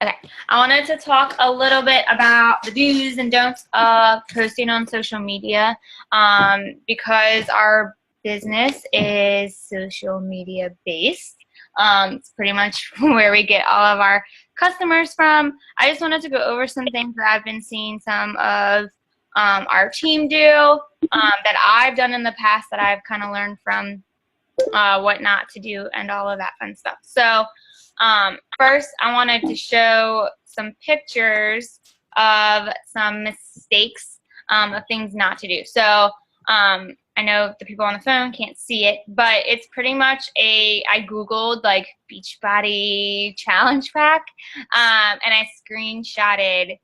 Okay, I wanted to talk a little bit about the do's and don'ts of posting on social media because our business is social media based. It's pretty much where we get all of our customers from. I just wanted to go over some things that I've been seeing some of our team do that I've done in the past that I've kind of learned from what not to do and all of that fun stuff. So first, I wanted to show some pictures of some mistakes of things not to do. So I know the people on the phone can't see it, but it's pretty much I Googled like Beachbody challenge pack, and I screenshotted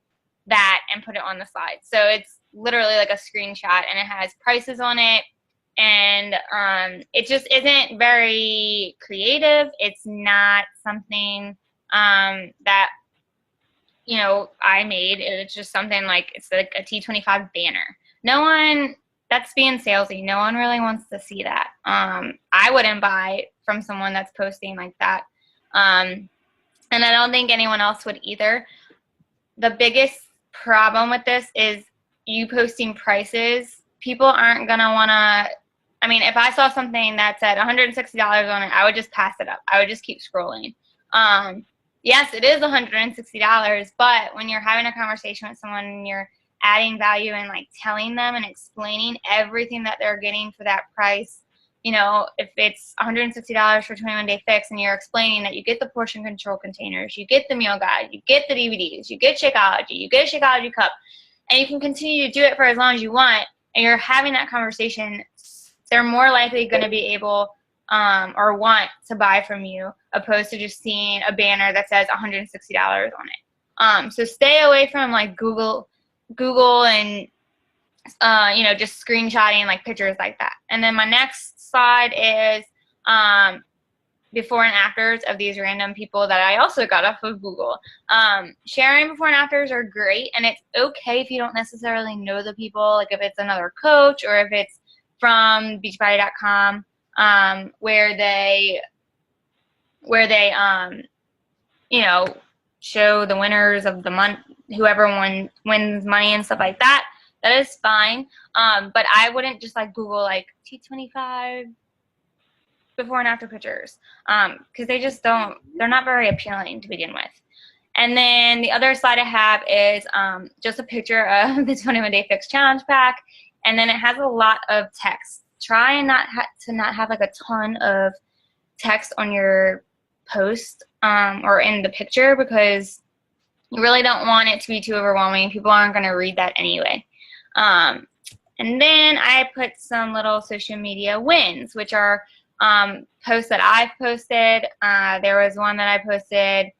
that and put it on the slide. So it's literally like a screenshot, and it has prices on it. And it just isn't very creative. It's not something that, you know, I made. It's just something like, it's like a T25 banner. No one, that's being salesy. No one really wants to see that. I wouldn't buy from someone that's posting like that. And I don't think anyone else would either. The biggest problem with this is you posting prices. People aren't going to want to, I mean, if I saw something that said $160 on it, I would just pass it up. I would just keep scrolling. Yes, it is $160, but when you're having a conversation with someone and you're adding value and like telling them and explaining everything that they're getting for that price, you know, if it's $160 for 21-day fix and you're explaining that you get the portion control containers, you get the meal guide, you get the DVDs, you get Shakeology, you get a Shakeology cup, and you can continue to do it for as long as you want, and you're having that conversation, they're more likely going to be able or want to buy from you, opposed to just seeing a banner that says $160 on it. So stay away from like Google and you know, just screenshotting like pictures like that. And then my next slide is before and afters of these random people that I also got off of Google. Sharing before and afters are great, and it's okay if you don't necessarily know the people, like if it's another coach or if it's from beachbody.com, where they you know, show the winners of the month, whoever wins money and stuff like that. That is fine. But I wouldn't just like Google like T25 before and after pictures, because they just don't, they're not very appealing to begin with. And then the other slide I have is just a picture of the 21-day fix challenge pack, and then it has a lot of text. Try and not have like a ton of text on your post or in the picture, because you really don't want it to be too overwhelming. People aren't going to read that anyway. And then I put some little social media wins, which are posts that I've posted. There was one that I posted,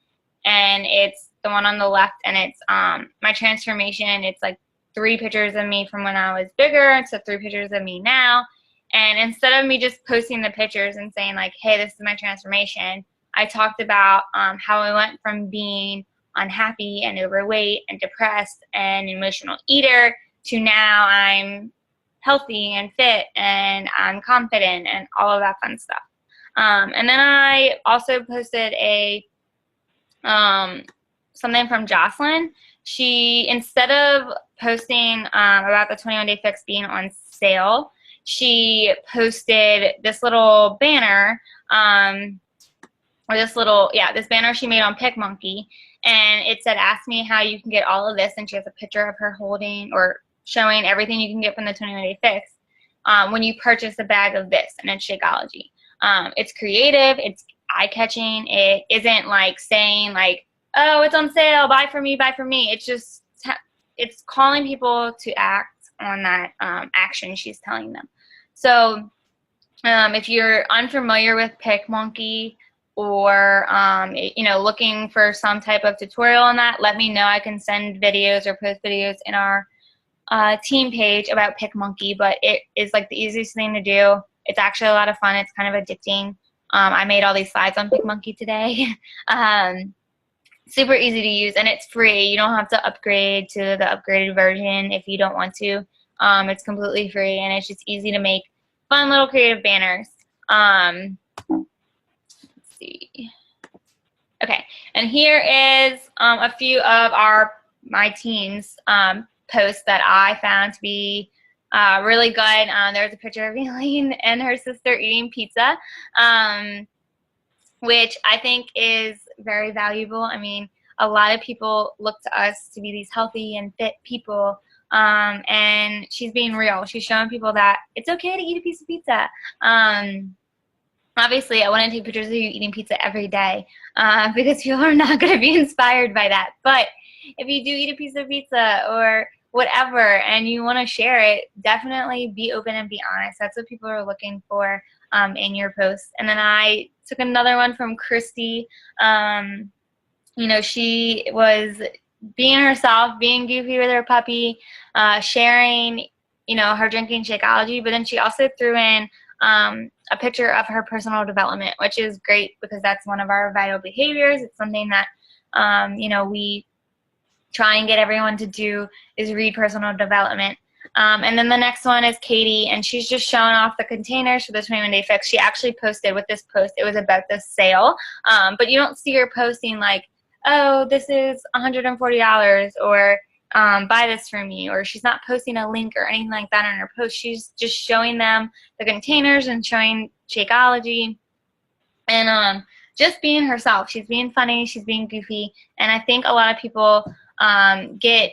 and it's the one on the left, and it's my transformation. It's like 3 pictures of me from when I was bigger to 3 pictures of me now. And instead of me just posting the pictures and saying like, hey, this is my transformation, I talked about how I went from being unhappy and overweight and depressed and emotional eater to now I'm healthy and fit and I'm confident and all of that fun stuff. And then I also posted a something from Jocelyn. She, instead of posting about the 21-day fix being on sale, she posted this little banner, or this banner she made on PicMonkey, and it said, ask me how you can get all of this, and she has a picture of her holding or showing everything you can get from the 21-day fix when you purchase a bag of this, and it's Shakeology. It's creative, it's eye-catching, it isn't like saying like, oh, it's on sale, buy for me, buy for me. It's just, it's calling people to act on that action she's telling them. So if you're unfamiliar with PicMonkey, or you know, looking for some type of tutorial on that, let me know. I can send videos or post videos in our team page about PicMonkey, but it is like the easiest thing to do. It's actually a lot of fun. It's kind of addicting. I made all these slides on PicMonkey today. Super easy to use, and it's free. You don't have to upgrade to the upgraded version if you don't want to. It's completely free, and it's just easy to make fun little creative banners. Let's see. Okay, and here is a few of my teens posts that I found to be really good. There's a picture of Elaine and her sister eating pizza, which I think is very valuable. I mean, a lot of people look to us to be these healthy and fit people, and she's being real. She's showing people that it's okay to eat a piece of pizza. Obviously, I want to take pictures of you eating pizza every day because people are not going to be inspired by that. But if you do eat a piece of pizza or whatever and you want to share it, definitely be open and be honest. That's what people are looking for in your posts. And then I took another one from Christy. You know, she was being herself, being goofy with her puppy, sharing, you know, her drinking Shakeology, but then she also threw in a picture of her personal development, which is great because that's one of our vital behaviors. It's something that, you know, we try and get everyone to do is read personal development. And then the next one is Katie, and she's just showing off the containers for the 21-day fix. She actually posted with this post, it was about the sale, but you don't see her posting like, oh, this is $140 or buy this from me, or she's not posting a link or anything like that on her post. She's just showing them the containers and showing Shakeology and just being herself. She's being funny, she's being goofy, and I think a lot of people get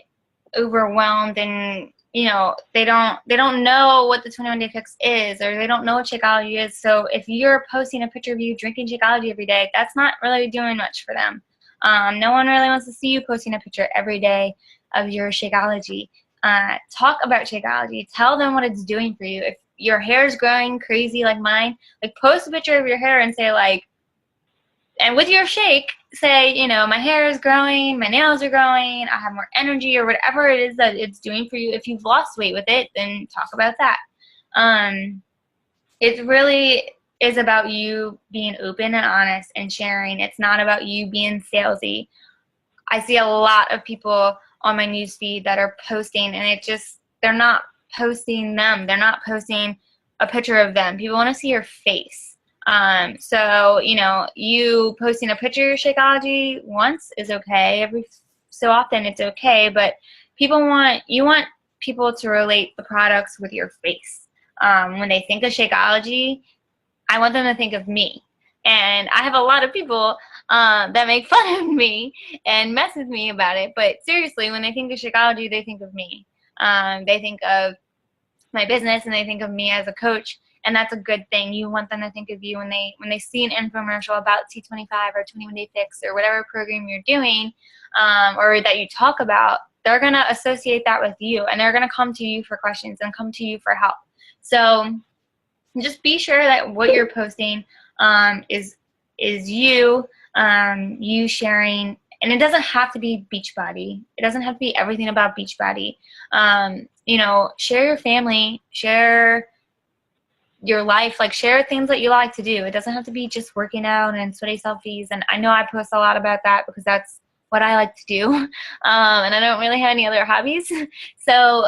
overwhelmed and, you know, they don't know what the 21-day fix is, or they don't know what Shakeology is. So if you're posting a picture of you drinking Shakeology every day, that's not really doing much for them. No one really wants to see you posting a picture every day of your Shakeology. Talk about Shakeology. Tell them what it's doing for you. If your hair is growing crazy like mine, like post a picture of your hair and say like, and with your shake, say, you know, my hair is growing, my nails are growing, I have more energy, or whatever it is that it's doing for you. If you've lost weight with it, then talk about that. It really is about you being open and honest and sharing. It's not about you being salesy. I see a lot of people on my newsfeed that are posting, and it just, they're not posting them. They're not posting a picture of them. People want to see your face. So, you know, you posting a picture of your Shakeology once is okay. Every so often it's okay, but you want people to relate the products with your face. When they think of Shakeology, I want them to think of me. And I have a lot of people that make fun of me and mess with me about it. But seriously, when they think of Shakeology, they think of me. They think of my business and they think of me as a coach. And that's a good thing. You want them to think of you when they see an infomercial about T25 or 21-day fix or whatever program you're doing, or that you talk about. They're going to associate that with you, and they're going to come to you for questions and come to you for help. So just be sure that what you're posting is you, you sharing. And it doesn't have to be Beachbody. It doesn't have to be everything about Beachbody. You know, share your family, share your life, like share things that you like to do. It doesn't have to be just working out and sweaty selfies. And I know I post a lot about that because that's what I like to do. And I don't really have any other hobbies. So,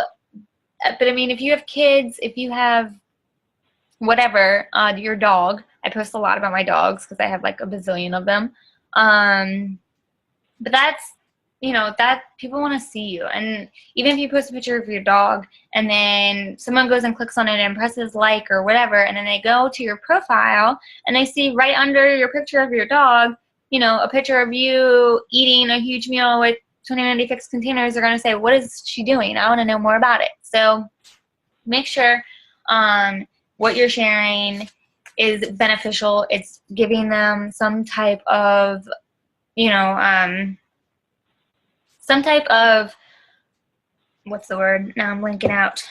but I mean, if you have kids, if you have whatever, your dog, I post a lot about my dogs because I have like a bazillion of them. But that's, you know, that people want to see you. And even if you post a picture of your dog and then someone goes and clicks on it and presses like or whatever, and then they go to your profile and they see right under your picture of your dog, you know, a picture of you eating a huge meal with 21-day fix containers, they're going to say, what is she doing? I want to know more about it. So make sure what you're sharing is beneficial. It's giving them some type of, you know, some type of, what's the word? Now I'm blanking out.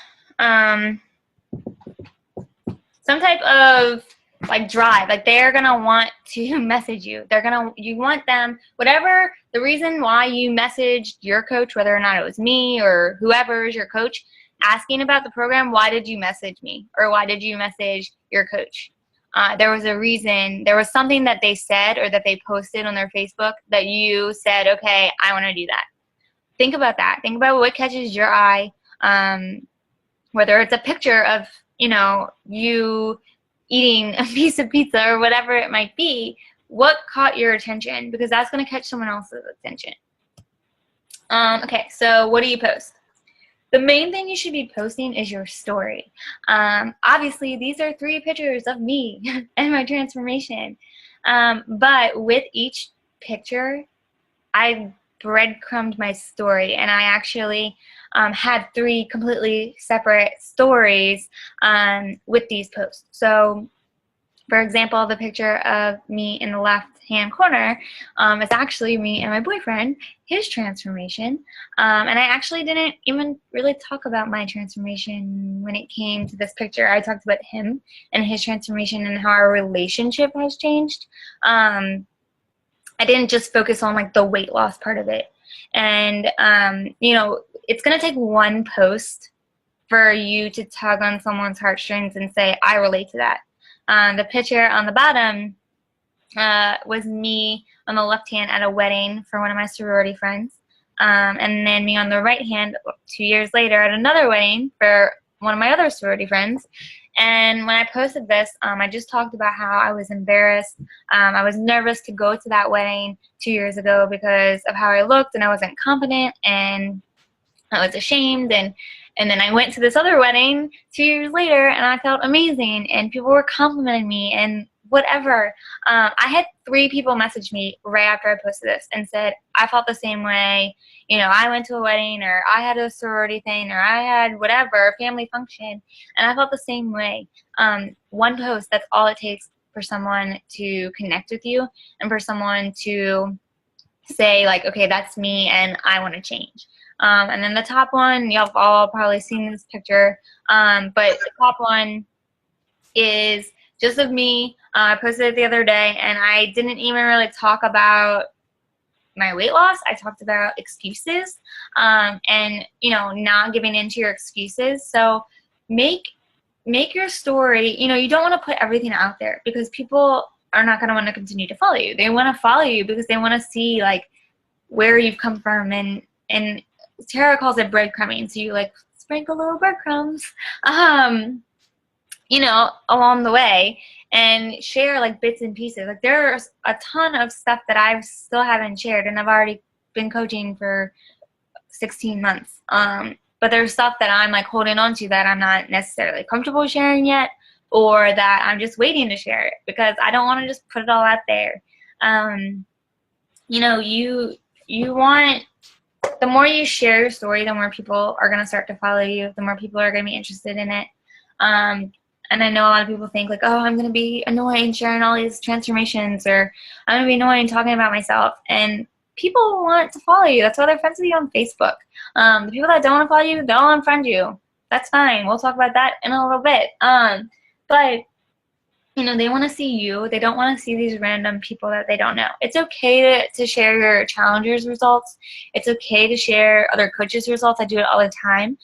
Some type of like drive. Like they're gonna want to message you. You want them, whatever the reason why you messaged your coach, whether or not it was me or whoever is your coach, asking about the program, why did you message me? Or why did you message your coach? There was a reason, there was something that they said or that they posted on their Facebook that you said, okay, I want to do that. Think about that. Think about what catches your eye, whether it's a picture of, you know, you eating a piece of pizza or whatever it might be. what caught your attention, because that's going to catch someone else's attention. Okay, so what do you post? The main thing you should be posting is your story. Obviously, these are 3 pictures of me and my transformation. But with each picture, I breadcrumbed my story, and I actually had 3 completely separate stories with these posts. So, for example, the picture of me in the left-hand corner is actually me and my boyfriend, his transformation. And I actually didn't even really talk about my transformation when it came to this picture. I talked about him and his transformation and how our relationship has changed. I didn't just focus on like the weight loss part of it. And, you know, it's going to take one post for you to tug on someone's heartstrings and say, I relate to that. The picture on the bottom was me on the left hand at a wedding for one of my sorority friends. And then me on the right hand 2 years later at another wedding for one of my other sorority friends. And when I posted this, I just talked about how I was embarrassed. I was nervous to go to that wedding 2 years ago because of how I looked, and I wasn't confident, and I was ashamed. And then I went to this other wedding 2 years later, and I felt amazing, and people were complimenting me and whatever. I had 3 people message me right after I posted this and said, I felt the same way. You know, I went to a wedding, or I had a sorority thing, or I had whatever, family function, and I felt the same way. One post, that's all it takes for someone to connect with you and for someone to say, like, okay, that's me and I want to change. And then the top one, y'all have all probably seen this picture, but the top one is just of me. I posted it the other day, and I didn't even really talk about my weight loss. I talked about excuses, and, you know, not giving into your excuses. So make your story, you know, you don't want to put everything out there, because people are not going to want to continue to follow you. They want to follow you because they want to see, like, where you've come from, and Tara calls it breadcrumbing. So you, like, sprinkle little breadcrumbs, you know, along the way, and share, like, bits and pieces. Like, there's a ton of stuff that I still haven't shared, and I've already been coaching for 16 months. But there's stuff that I'm, like, holding on to that I'm not necessarily comfortable sharing yet, or that I'm just waiting to share it because I don't want to just put it all out there. You know, you want, the more you share your story, the more people are going to start to follow you, the more people are going to be interested in it. And I know a lot of people think, like, oh, I'm going to be annoying sharing all these transformations, or I'm going to be annoying talking about myself. And people want to follow you. That's why they're friends with you on Facebook. The people that don't want to follow you, they'll unfriend you. That's fine. We'll talk about that in a little bit. But, you know, they want to see you. They don't want to see these random people that they don't know. It's okay to share your challengers results. It's okay to share other coaches' results. I do it all the time.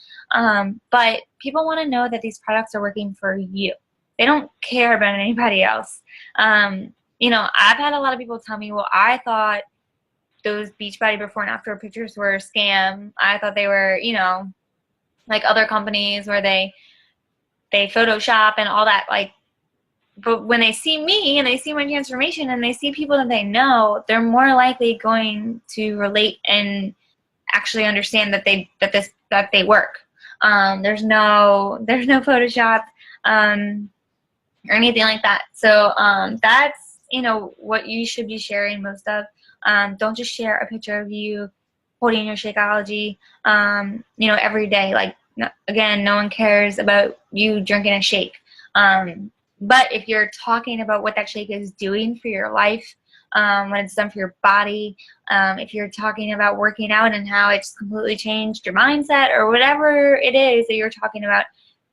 But people want to know that these products are working for you. They don't care about anybody else. You know, I've had a lot of people tell me, well, I thought those Beachbody before and after pictures were a scam. I thought they were, you know, like other companies where they Photoshop and all that. Like, but when they see me and they see my transformation and they see people that they know, they're more likely going to relate and actually understand that they work. There's no Photoshop or anything like that. So that's, you know, what you should be sharing most of. Don't just share a picture of you holding your Shakeology, you know, every day. Like, again, no one cares about you drinking a shake. But if you're talking about what that shake is doing for your life, when it's done for your body, if you're talking about working out and how it's completely changed your mindset, or whatever it is that you're talking about,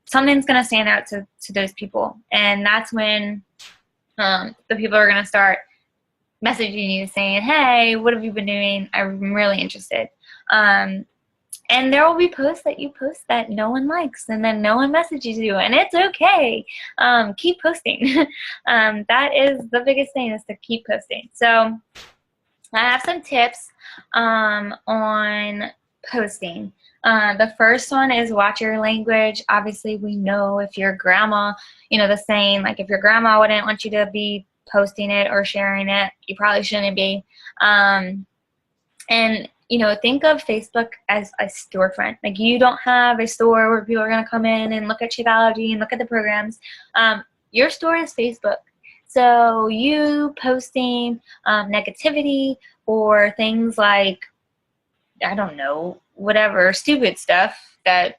something's going to stand out to those people. And that's when the people are going to start messaging you saying, hey, what have you been doing? I'm really interested. And there will be posts that you post that no one likes, and then no one messages you, and it's okay. Keep posting. That is the biggest thing, is to keep posting. So I have some tips on posting. The first one is watch your language. Obviously, we know if your grandma, you know, the saying, like, if your grandma wouldn't want you to be posting it or sharing it. You probably shouldn't be. And you know, think of Facebook as a storefront. Like, you don't have a store where people are going to come in and look at Shakeology and look at the programs. Your store is Facebook. So you posting negativity or things like, I don't know, whatever stupid stuff that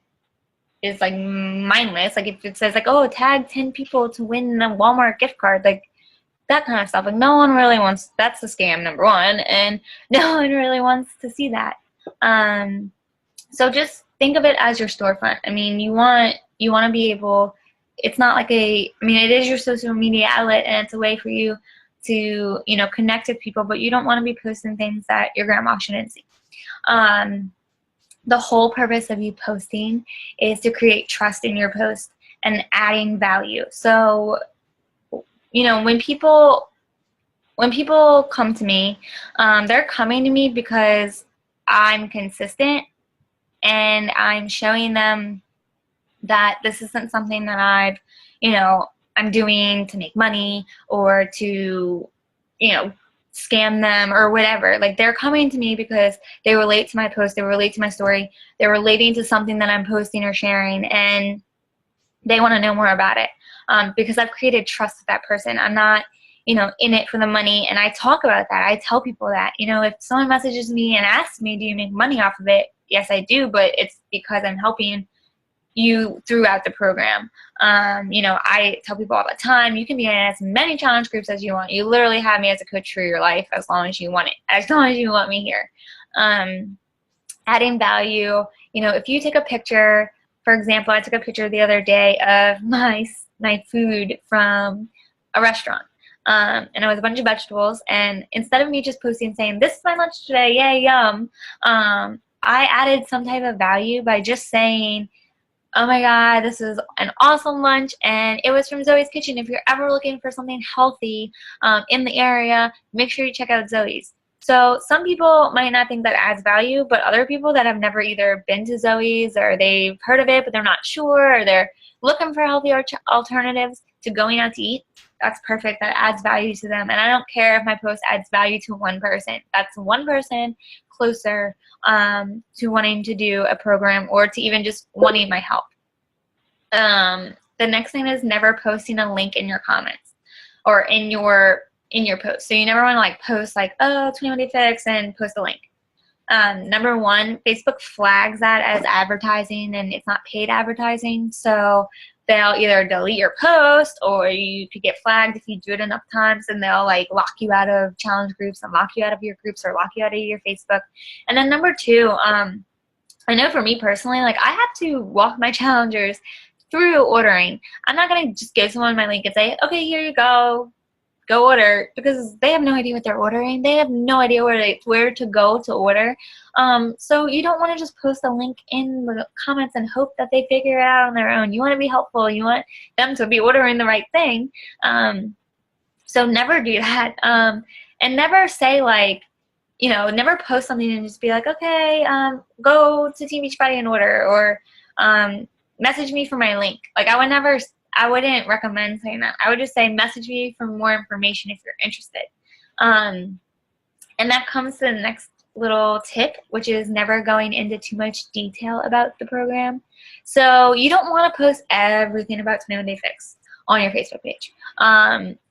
is like mindless. Like, if it says like, oh, tag 10 people to win a Walmart gift card, like that kind of stuff. Like, no one really wants, that's a scam, number one, and no one really wants to see that. So just think of it as your storefront. I mean, you want to be able, it's not like I mean, it is your social media outlet, and it's a way for you to, you know, connect with people, but you don't want to be posting things that your grandma shouldn't see. The whole purpose of you posting is to create trust in your post and adding value. So, you know, when people come to me, they're coming to me because I'm consistent and I'm showing them that this isn't something that I'm doing to make money or to, you know, scam them or whatever. Like, they're coming to me because they relate to my post, they relate to my story, they're relating to something that I'm posting or sharing, and they want to know more about it. Because I've created trust with that person. I'm not, you know, in it for the money, and I talk about that. I tell people that, you know, if someone messages me and asks me, do you make money off of it? Yes, I do, but it's because I'm helping you throughout the program. You know, I tell people all the time, you can be in as many challenge groups as you want. You literally have me as a coach for your life as long as you want it, as long as you want me here. Adding value, you know, if you take a picture, for example, I took a picture the other day of my food from a restaurant. And it was a bunch of vegetables, and instead of me just posting saying, this is my lunch today, yay, yum, I added some type of value by just saying, oh my God, this is an awesome lunch, and it was from Zoe's Kitchen. If you're ever looking for something healthy in the area, make sure you check out Zoe's. So some people might not think that adds value, but other people that have never either been to Zoe's or they've heard of it but they're not sure, or they're looking for healthy alternatives to going out to eat, that's perfect. That adds value to them. And I don't care if my post adds value to one person. That's one person closer to wanting to do a program or to even just wanting my help. The next thing is never posting a link in your comments or in your post. So you never want to like post like, oh, 21 Day Fix and post a link. Number one, Facebook flags that as advertising, and it's not paid advertising. So they'll either delete your post, or you could get flagged if you do it enough times, and they'll like lock you out of challenge groups and lock you out of your groups or lock you out of your Facebook. And then number two, I know for me personally, like, I have to walk my challengers through ordering. I'm not going to just give someone my link and say, okay, here you go order, because they have no idea what they're ordering. They have no idea where to go to order. So you don't want to just post a link in the comments and hope that they figure it out on their own. You want to be helpful. You want them to be ordering the right thing. So never do that. And never say like, you know, never post something and just be like, okay, go to Team Beachbody and order, or message me for my link. Like, I wouldn't recommend saying that. I would just say message me for more information if you're interested. And that comes to the next little tip, which is never going into too much detail about the program. So you don't want to post everything about 21 Day Fix on your Facebook page.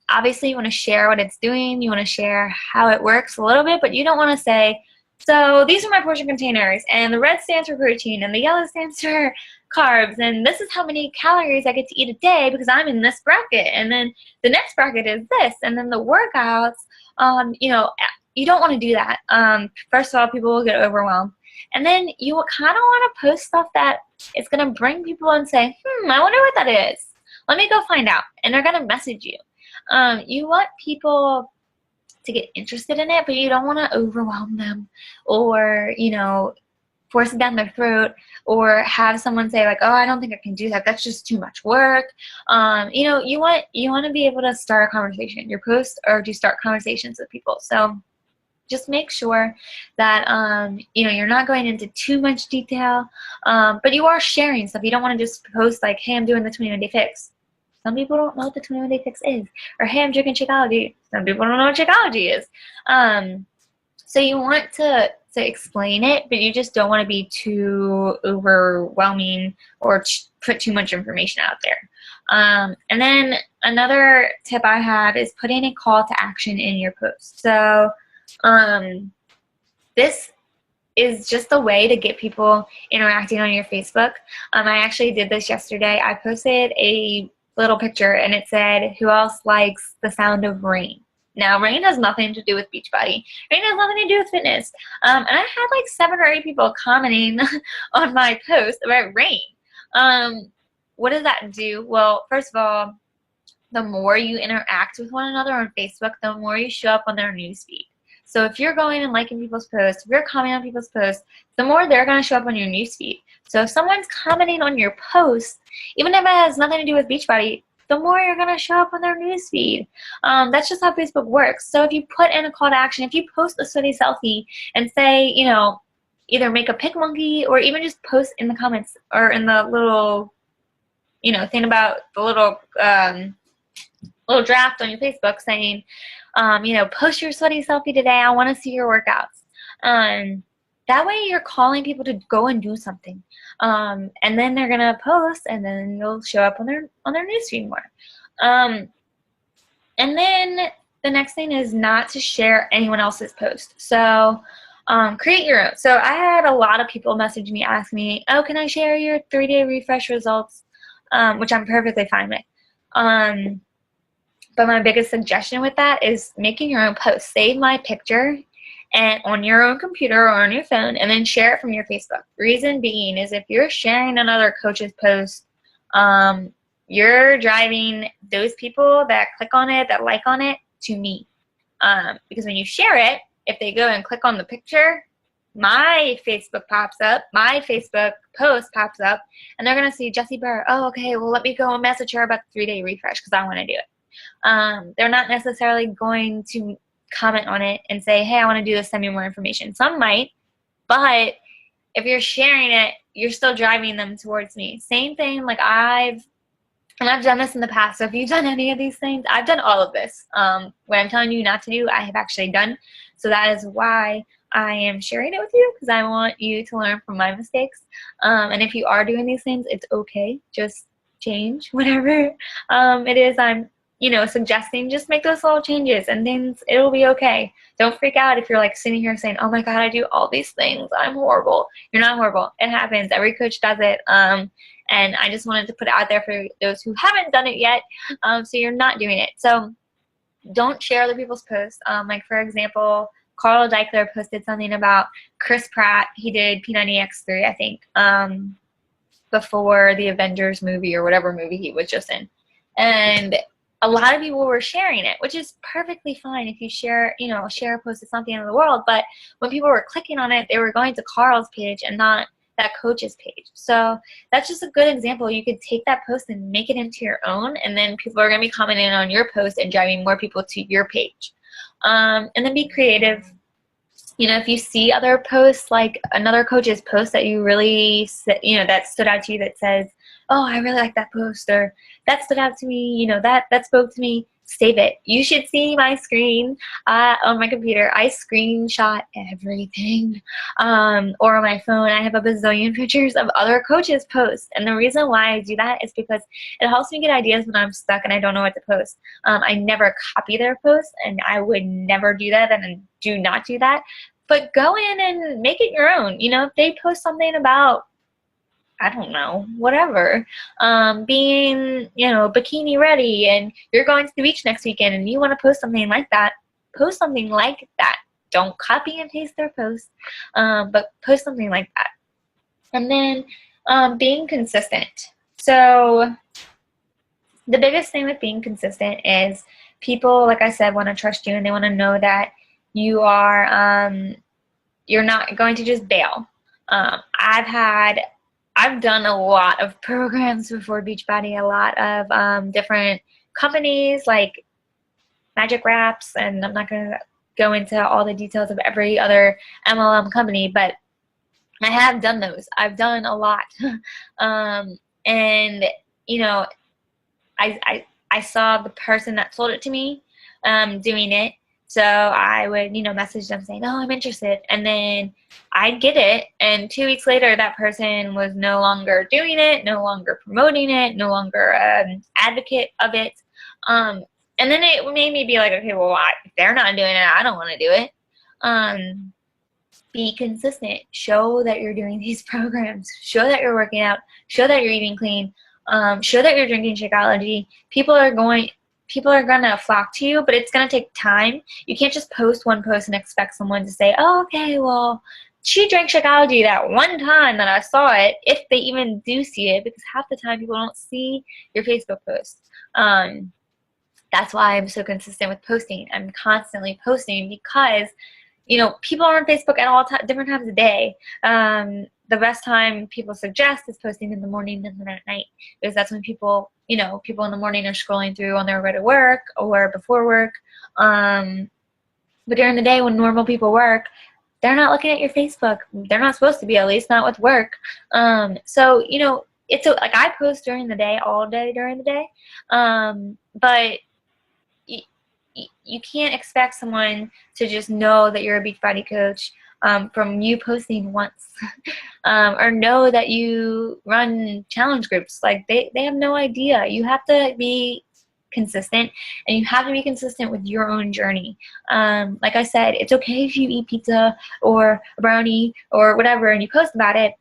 Obviously, you want to share what it's doing. You want to share how it works a little bit, but you don't want to say, so these are my portion containers, and the red stands for protein, and the yellow stands for carbs, and this is how many calories I get to eat a day because I'm in this bracket, and then the next bracket is this, and then the workouts, you know, you don't want to do that. First of all, people will get overwhelmed, and then you will kind of want to post stuff that is going to bring people and say, I wonder what that is. Let me go find out, and they're going to message you. You want people to get interested in it, but you don't want to overwhelm them to you know, force it down their throat, or have someone say like, oh, I don't think I can do that. That's just too much work. You know, you want to be able to start a conversation. Your posts are to start conversations with people. So just make sure that, you know, you're not going into too much detail, but you are sharing stuff. You don't want to just post like, hey, I'm doing the 21 Day Fix. Some people don't know what the 21-day fix is. Or, hey, I'm drinking Shakeology. Some people don't know what Shakeology is. So you want to explain it, but you just don't want to be too overwhelming or put too much information out there. And then another tip I have is putting a call to action in your post. So this is just a way to get people interacting on your Facebook. I actually did this yesterday. I posted a little picture and it said, who else likes the sound of rain? Now, rain has nothing to do with Beachbody. Rain has nothing to do with fitness. And I had like 7 or 8 people commenting on my post about rain. What does that do? Well, first of all, the more you interact with one another on Facebook, the more you show up on their newsfeed. So if you're going and liking people's posts, if you're commenting on people's posts, the more they're going to show up on your newsfeed. So if someone's commenting on your post, even if it has nothing to do with Beachbody, the more you're going to show up on their newsfeed. That's just how Facebook works. So if you put in a call to action, if you post a sweaty selfie and say, you know, either make a pic monkey or even just post in the comments or in the little, you know, thing about the little draft on your Facebook saying, you know, post your sweaty selfie today. I want to see your workouts. That way you're calling people to go and do something. And then they're going to post and then you'll show up on their newsfeed more. And then the next thing is not to share anyone else's post. So create your own. So I had a lot of people message me, ask me, oh, can I share your 3-day refresh results? Which I'm perfectly fine with. But my biggest suggestion with that is making your own post. Save my picture and on your own computer or on your phone and then share it from your Facebook. Reason being is if you're sharing another coach's post, you're driving those people that click on it, that like on it, to me. Because when you share it, if they go and click on the picture, my Facebook pops up, my Facebook post pops up, and they're going to see Jessie Burr. Oh, okay, well, let me go and message her about the 3-day refresh because I want to do it. They're not necessarily going to comment on it and say, hey, I want to do this, send me more information. Some might, but if you're sharing it, you're still driving them towards me. Same thing, like I've done this in the past. So if you've done any of these things, I've done all of this. What I'm telling you not to do, I have actually done. So that is why I am sharing it with you, because I want you to learn from my mistakes. And if you are doing these things, it's okay. Just change whatever it is I'm suggesting. Just make those little changes and things, it'll be okay. Don't freak out if you're like sitting here saying, oh my God, I do all these things, I'm horrible. You're not horrible. It happens. Every coach does it. And I just wanted to put it out there for those who haven't done it yet, so you're not doing it. So don't share other people's posts. Like for example, Carl Deichler posted something about Chris Pratt. He did P90X3, I think, before the Avengers movie or whatever movie he was just in. And a lot of people were sharing it, which is perfectly fine if you share a post of something in the world. But when people were clicking on it, they were going to Carl's page and not that coach's page. So that's just a good example. You could take that post and make it into your own, and then people are going to be commenting on your post and driving more people to your page. And then be creative. If you see other posts, like another coach's post that you really, that stood out to you, that says, oh, I really like that post, or that stood out to me, that spoke to me, save it. You should see my screen on my computer. I screenshot everything. Or on my phone, I have a bazillion pictures of other coaches' posts. And the reason why I do that is because it helps me get ideas when I'm stuck and I don't know what to post. I never copy their posts, and I would never do that, and I do not do that. But go in and make it your own. If they post something about, I don't know, whatever, being, bikini ready, and you're going to the beach next weekend and you want to post something like that, post something like that. Don't copy and paste their post, but post something like that. And then being consistent. So the biggest thing with being consistent is people, like I said, want to trust you, and they want to know that you are, you're not going to just bail. I've done a lot of programs before Beachbody, a lot of different companies like Magic Wraps, and I'm not going to go into all the details of every other MLM company, but I have done those. I've done a lot. And, I saw the person that sold it to me doing it. So I would, message them saying, oh, I'm interested. And then I'd get it. And 2 weeks later, that person was no longer doing it, no longer promoting it, no longer an advocate of it. And then it made me be like, okay, well, if they're not doing it, I don't want to do it. Be consistent. Show that you're doing these programs. Show that you're working out. Show that you're eating clean. Show that you're drinking Shakeology. People are going to flock to you, but it's going to take time. You can't just post one post and expect someone to say, oh, okay, well, she drank Shakeology that one time that I saw it, if they even do see it, because half the time people don't see your Facebook post. That's why I'm so consistent with posting. I'm constantly posting because, people are on Facebook at all different times of day. The best time people suggest is posting in the morning and then at night, because that's when people in the morning are scrolling through on their way to work or before work. But during the day when normal people work, they're not looking at your Facebook. They're not supposed to be, at least not with work. So, it's like I post during the day, all day during the day. But you can't expect someone to just know that you're a Beachbody coach from you posting once or know that you run challenge groups. Like they have no idea. You have to be consistent, and you have to be consistent with your own journey. Like I said, it's okay if you eat pizza or a brownie or whatever and you post about it.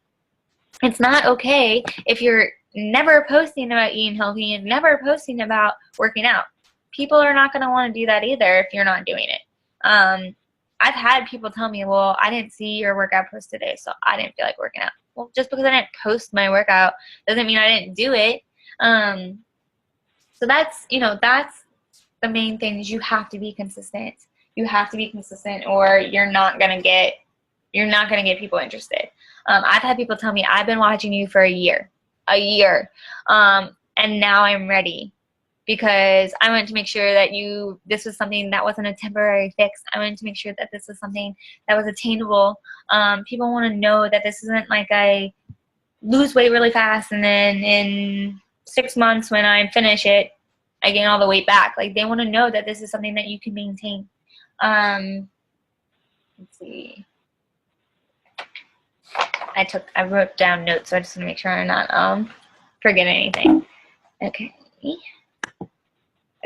It's not okay if you're never posting about eating healthy and never posting about working out. People are not going to want to do that either if you're not doing it. I've had people tell me, well, I didn't see your workout post today, so I didn't feel like working out. Well, just because I didn't post my workout doesn't mean I didn't do it. So that's the main thing, is you have to be consistent. You have to be consistent, or you're not going to get people interested. I've had people tell me, I've been watching you for a year, and now I'm ready, because I wanted to make sure that this was something that wasn't a temporary fix. I wanted to make sure that this was something that was attainable. People want to know that this isn't like I lose weight really fast and then in 6 months when I finish it, I gain all the weight back. Like, they want to know that this is something that you can maintain. Let's see. I wrote down notes, so I just want to make sure I'm not forgetting anything. Okay.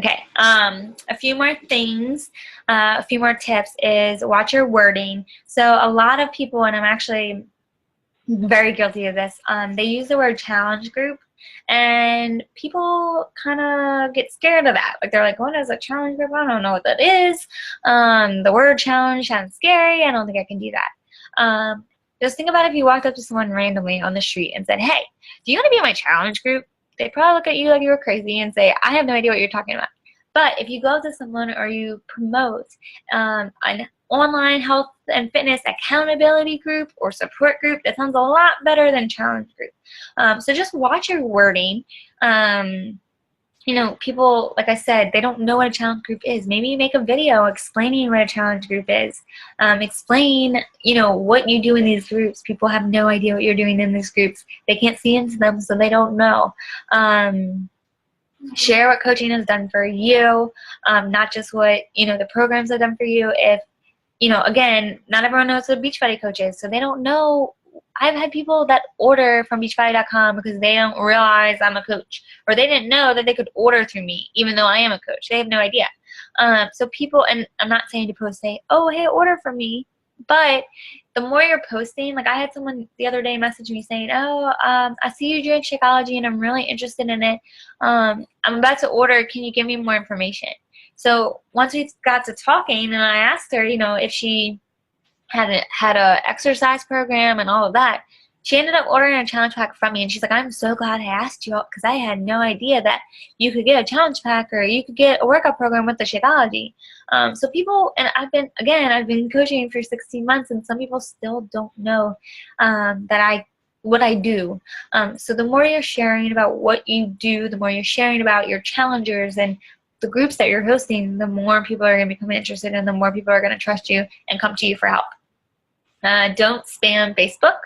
Okay, a few more things, a few more tips is watch your wording. So a lot of people, and I'm actually very guilty of this, they use the word challenge group, and people kind of get scared of that. Like, they're like, what is a challenge group? I don't know what that is. The word challenge sounds scary. I don't think I can do that. Just think about if you walked up to someone randomly on the street and said, hey, do you want to be in my challenge group? They'd probably look at you like you were crazy and say, I have no idea what you're talking about. But if you go up to someone or you promote an online health and fitness accountability group or support group, that sounds a lot better than challenge group. So just watch your wording. People, like I said, they don't know what a challenge group is. Maybe you make a video explaining what a challenge group is. Explain, what you do in these groups. People have no idea what you're doing in these groups. They can't see into them, so they don't know. Share what coaching has done for you, not just what, the programs have done for you. If, again, not everyone knows what Beachbody coach is, so they don't know. I've had people that order from beachbody.com because they don't realize I'm a coach, or they didn't know that they could order through me even though I am a coach. They have no idea. So people, and I'm not saying to post, say, oh, hey, order from me, but the more you're posting, like I had someone the other day message me saying, oh, I see you doing Shakeology and I'm really interested in it. I'm about to order. Can you give me more information? So once we got to talking, and I asked her, if she had a exercise program and all of that, she ended up ordering a challenge pack from me, and she's like, I'm so glad I asked you, because I had no idea that you could get a challenge pack or you could get a workout program with the Shakeology. So people, and I've been coaching for 16 months, and some people still don't know what I do. So the more you're sharing about what you do, the more you're sharing about your challengers and the groups that you're hosting, the more people are going to become interested, and the more people are going to trust you and come to you for help. Don't spam Facebook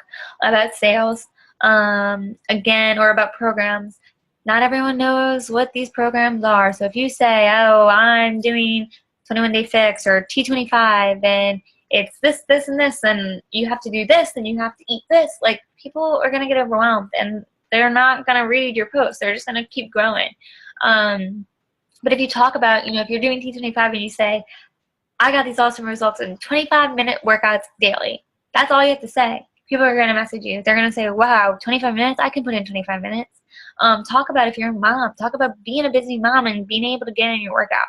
about sales, again, or about programs. not everyone knows what these programs are. So if you say, oh, I'm doing 21 Day Fix or T25 and it's this, this, and this, and you have to do this, and you have to eat this, like, people are going to get overwhelmed and they're not going to read your posts. They're just going to keep growing. But if you talk about, if you're doing T25 and you say, I got these awesome results in 25-minute workouts daily, that's all you have to say. People are going to message you. They're going to say, wow, 25 minutes? I can put in 25 minutes. Talk about if you're a mom. Talk about being a busy mom and being able to get in your workout.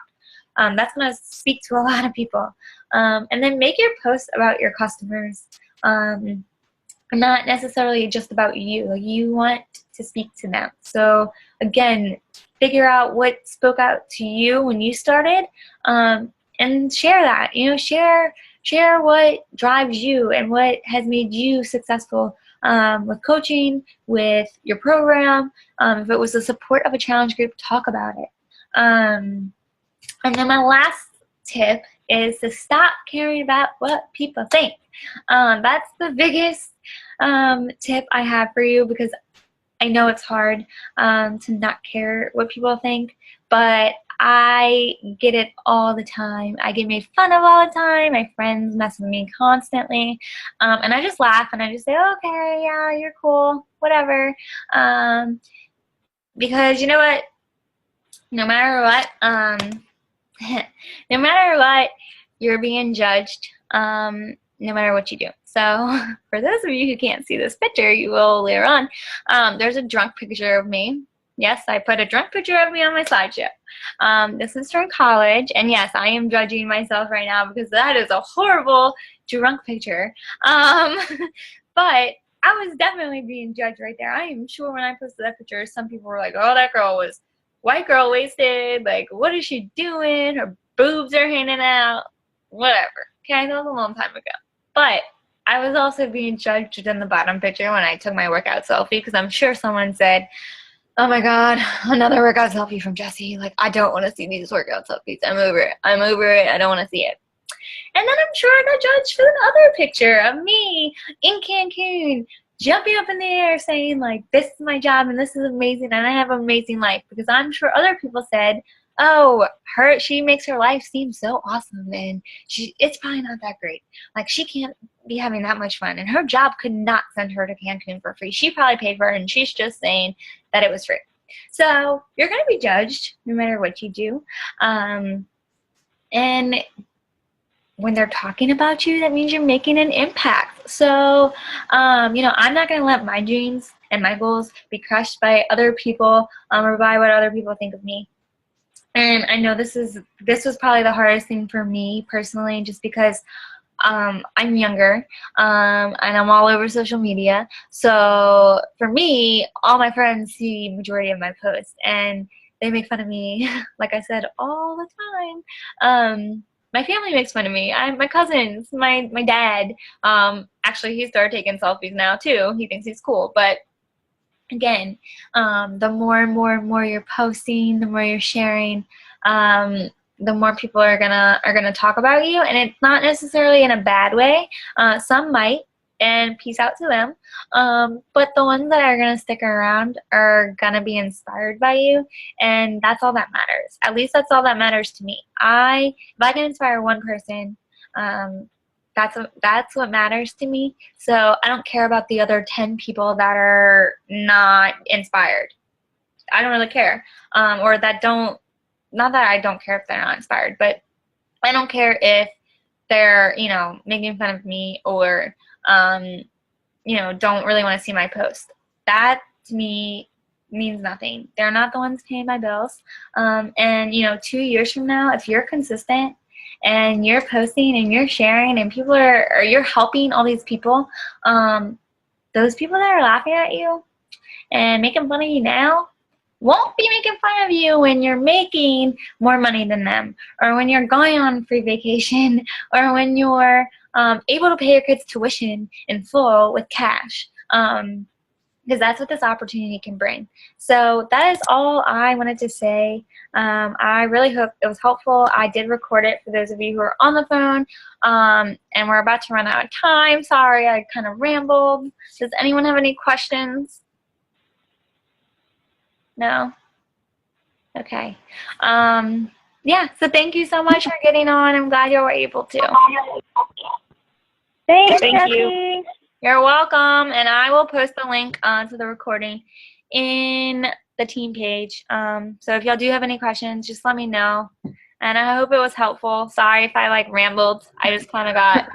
That's going to speak to a lot of people. And then make your posts about your customers. Not necessarily just about you. You want to speak to them. So again, figure out what spoke out to you when you started, and share that. Share what drives you and what has made you successful with coaching, with your program. If it was the support of a challenge group, talk about it. And then my last tip is to stop caring about what people think. That's the biggest tip I have for you, because I know it's hard to not care what people think, but I get it all the time. I get made fun of all the time. My friends mess with me constantly. And I just laugh and I just say, okay, yeah, you're cool, whatever. Because you know what? No matter what, no matter what, you're being judged, no matter what you do. So for those of you who can't see this picture, you will later on. There's a drunk picture of me. Yes, I put a drunk picture of me on my slideshow. This is from college, and yes, I am judging myself right now because that is a horrible drunk picture. But I was definitely being judged right there. I am sure when I posted that picture, some people were like, oh, that girl was white girl wasted. Like, what is she doing? Her boobs are hanging out. Whatever. Okay, that was a long time ago. But I was also being judged in the bottom picture when I took my workout selfie, because I'm sure someone said, oh my God, another workout selfie from Jessie. Like, I don't want to see these workout selfies. I'm over it. I'm over it. I don't want to see it. And then I'm sure I got judged for another picture of me in Cancun, jumping up in the air saying, like, this is my job and this is amazing and I have an amazing life. Because I'm sure other people said, oh, she makes her life seem so awesome and it's probably not that great. Like, she can't be having that much fun, and her job could not send her to Cancun for free. She probably paid for it, and she's just saying that it was free. So you're going to be judged no matter what you do. And when they're talking about you, that means you're making an impact. So, I'm not going to let my dreams and my goals be crushed by other people, or by what other people think of me. And I know this was probably the hardest thing for me personally, just because I'm younger, and I'm all over social media. So for me, all my friends see the majority of my posts, and they make fun of me, like I said, all the time. My family makes fun of me. My cousins, my dad. Actually, he started taking selfies now too. He thinks he's cool. But again, the more and more you're posting, the more you're sharing, the more people are gonna talk about you, and it's not necessarily in a bad way. Some might, and peace out to them. But the ones that are gonna stick around are gonna be inspired by you, and that's all that matters. At least that's all that matters to me. If I can inspire one person, that's what matters to me. So I don't care about the other 10 people that are not inspired. I don't really care, or that don't. Not that I don't care if they're not inspired, but I don't care if they're, making fun of me or, don't really want to see my post. That, to me, means nothing. They're not the ones paying my bills. And, 2 years from now, if you're consistent and you're posting and you're sharing and people you're helping all these people, those people that are laughing at you and making fun of you now won't be making fun of you when you're making more money than them, or when you're going on free vacation, or when you're able to pay your kids' tuition in full with cash, because that's what this opportunity can bring. So that is all I wanted to say. I really hope it was helpful. I did record it for those of you who are on the phone, and we're about to run out of time. Sorry, I kind of rambled. Does anyone have any questions? No? Okay. Yeah, so thank you so much for getting on. I'm glad you were able to. Thank Thank you. you. You're welcome, and I will post the link to the recording in the team page. So if y'all do have any questions, just let me know. And I hope it was helpful. Sorry if I like rambled. I just kind of got.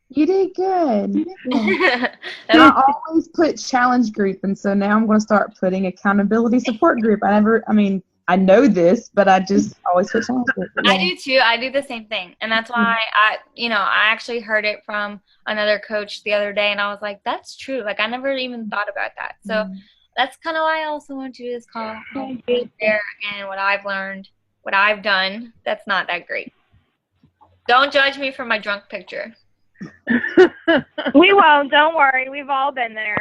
You did good. Yeah. And I always put challenge group, and so now I'm going to start putting accountability support group. I know this, but I just always put challenge group. Yeah. I do too. I do the same thing, and that's why I actually heard it from another coach the other day, and I was like, "That's true." Like I never even thought about that. So that's kind of why I also want to do this call. There and what I've learned, what I've done. That's not that great. Don't judge me for my drunk picture. We won't. Don't worry. We've all been there.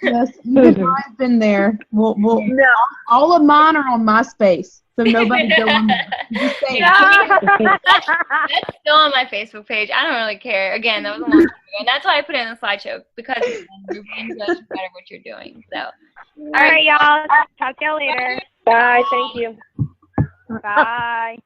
Yes, I've been there. All of mine are on MySpace, so nobody go on there. Just saying. That's still on my Facebook page. I don't really care. Again, that was a long time ago, and that's why I put it in the slideshow because you're being judged no matter what you're doing. So, all right, y'all. Talk to y'all later. Bye. Thank you. Bye.